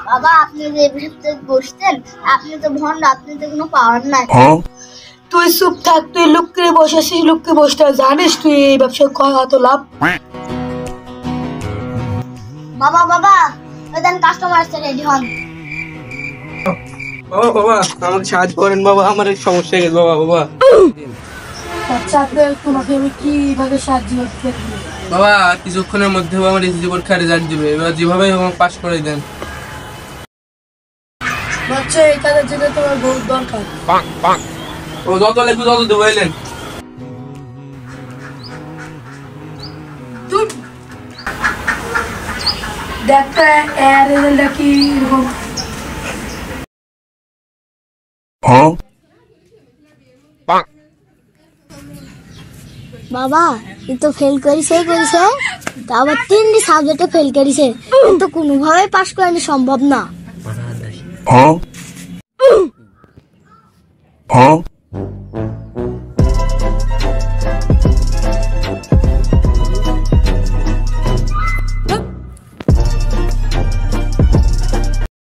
বাবা আপনি যে ব্যবসাতে বসতেন আপনি তো ভন্ড, আপনি তো কোনো পাওয়ার নাই। তুই চুপ থাক, তুই লুককে বসেছিস, লুককে বসতে জানিস তুই এই ব্যবসায় কত লাভ। বাবা বাবা ওই কাস্টমার আসছে, রেডি হন। বাবা বাবা আমাকে সাহায্য করেন বাবা, আমার এক সমস্যা হয়ে গেছে বাবা। বাবা আচ্ছা তোমাকে আমি কিভাবে সাহায্য করতে পারি? বাবা কিছুক্ষণের মধ্যে আমার এসএসসি পরীক্ষার রেজাল্ট দিবে, এবার যেভাবে আমাকে পাস করে দেন। বাচ্চা এই কাজের জন্য তোমার বহুত দরকার। ও যত লেখু তত দেবো এলেন। দেখতে এর রেজাল্টটা কি এরকম। বাবা এ তো ফেল করেছে, তা আবার 3টি সাবজেক্টে ফেল করেছে, তো কোনোভাবে পাস করানো সম্ভব না।